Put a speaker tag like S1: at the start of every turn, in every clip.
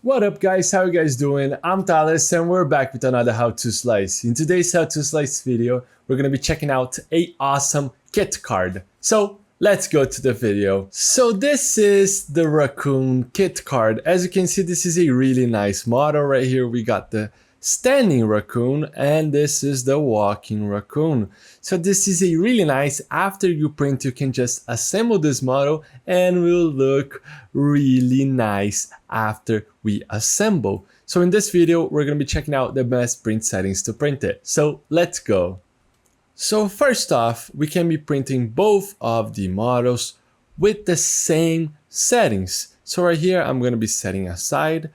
S1: What up guys, how you guys doing? I'm Thales and we're back with another how to slice. In today's how to slice video, we're gonna be checking out a awesome kit card. So let's go to the video. So this is the Raccon Kit Card. As you can see, this is a really nice model right here. We got the standing raccoon and this is the walking raccoon. So this is a really nice, after you print you can just assemble this model and will look really nice after we assemble. So in this video we're going to be checking out the best print settings to print it. So let's go. So first off, we can be printing both of the models with the same settings. So right here I'm going to be setting aside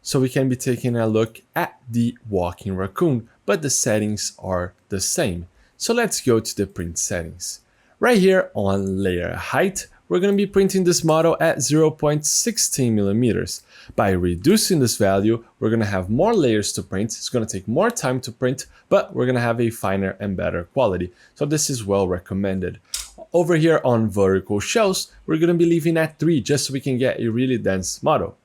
S1: so we can be taking a look at the walking raccoon, but the settings are the same. So let's go to the print settings. Right here on layer height, we're going to be printing this model at 0.16 millimeters. By reducing this value, we're going to have more layers to print. It's going to take more time to print, but we're going to have a finer and better quality. So this is well recommended. Over here on vertical shelves, we're going to be leaving at 3 just so we can get a really dense model.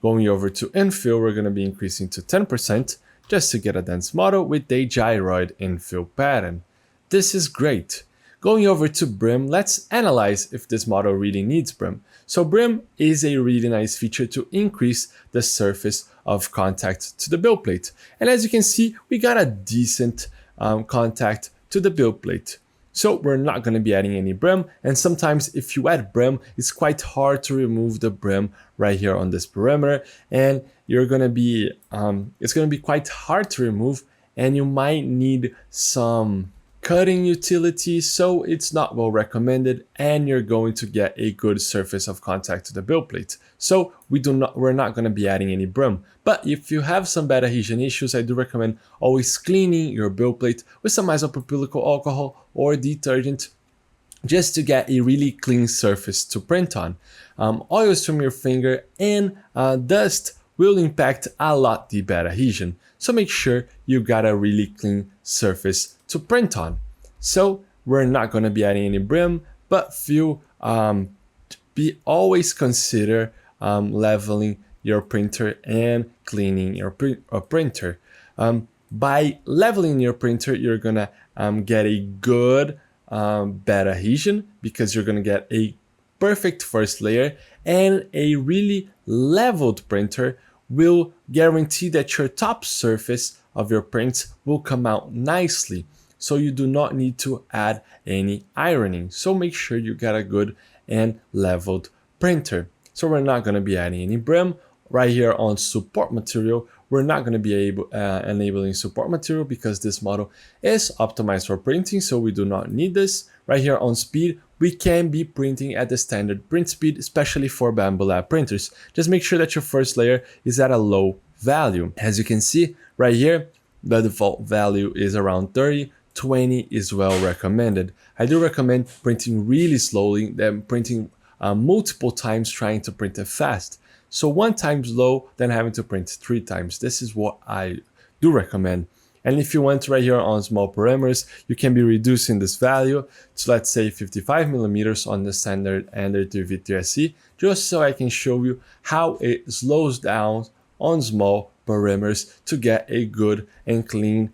S1: Going over to infill, we're going to be increasing to 10% just to get a dense model with a gyroid infill pattern. This is great. Going over to brim, let's analyze if this model really needs brim. So brim is a really nice feature to increase the surface of contact to the build plate. And as you can see, we got a decent contact to the build plate. So we're not going to be adding any brim, and sometimes if you add brim, it's quite hard to remove the brim right here on this perimeter, and you're going to be it's going to be quite hard to remove, and you might need some cutting utility, so it's not well recommended, and you're going to get a good surface of contact to the build plate. So we're not going to be adding any brim. But if you have some bad adhesion issues, I do recommend always cleaning your build plate with some isopropylic alcohol or detergent just to get a really clean surface to print on. Oils from your finger and dust will impact a lot the bad adhesion. So make sure you got a really clean surface to print on. So we're not going to be adding any brim, but always consider leveling your printer and cleaning your printer. By leveling your printer, you're gonna get a good bad adhesion because you're gonna get a perfect first layer, and a really leveled printer will guarantee that your top surface of your prints will come out nicely. So you do not need to add any ironing. So make sure you got a good and leveled printer. So we're not going to be adding any brim. Right here on support material, we're not going to be enabling support material because this model is optimized for printing, so we do not need this. Right here on speed, we can be printing at the standard print speed, especially for Bambu Lab printers. Just make sure that your first layer is at a low value. As you can see right here, the default value is around 30. 20 is well recommended. I do recommend printing really slowly than printing multiple times trying to print it fast. So 1 time low, then having to print 3 times. This is what I do recommend. And if you want right here on small parameters, you can be reducing this value to, let's say, 55 millimeters on the standard Ender 3V3SE, just so I can show you how it slows down on small parameters to get a good and clean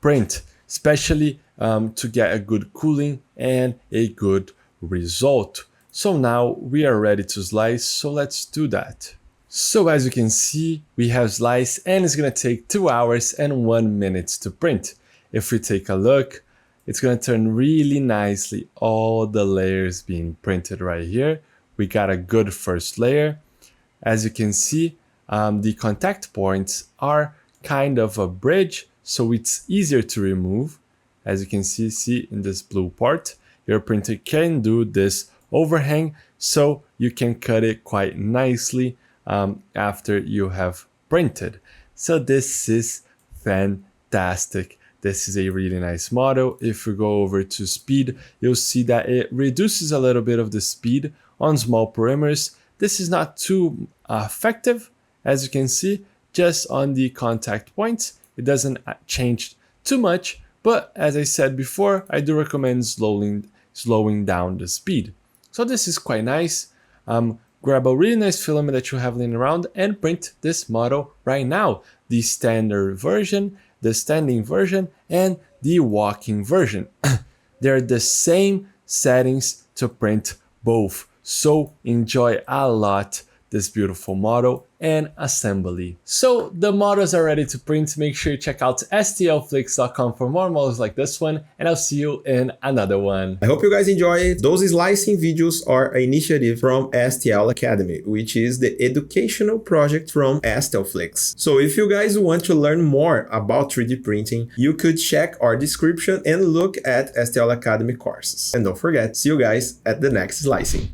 S1: print, especially to get a good cooling and a good result. So now we are ready to slice, so let's do that. So as you can see, we have sliced and it's going to take 2 hours and 1 minute to print. If we take a look, it's going to turn really nicely, all the layers being printed right here. We got a good first layer. As you can see, the contact points are kind of a bridge, so it's easier to remove. As you can see in this blue part, your printer can do this overhang, so you can cut it quite nicely after you have printed. So this is fantastic. This is a really nice model. If we go over to speed, you'll see that it reduces a little bit of the speed on small perimeters. This is not too effective, as you can see, just on the contact points. It doesn't change too much, but as I said before, I do recommend slowing down the speed. So this is quite nice. grab a really nice filament that you have laying around and print this model right now. The standard version, the standing version, and the walking version. They're the same settings to print both. So enjoy a lot this beautiful model and assembly. So the models are ready to print. Make sure you check out stlflix.com for more models like this one, and I'll see you in another one.
S2: I hope you guys enjoy it. Those slicing videos are an initiative from STL Academy, which is the educational project from STLFlix. So if you guys want to learn more about 3D printing, you could check our description and look at STL Academy courses. And don't forget, see you guys at the next slicing.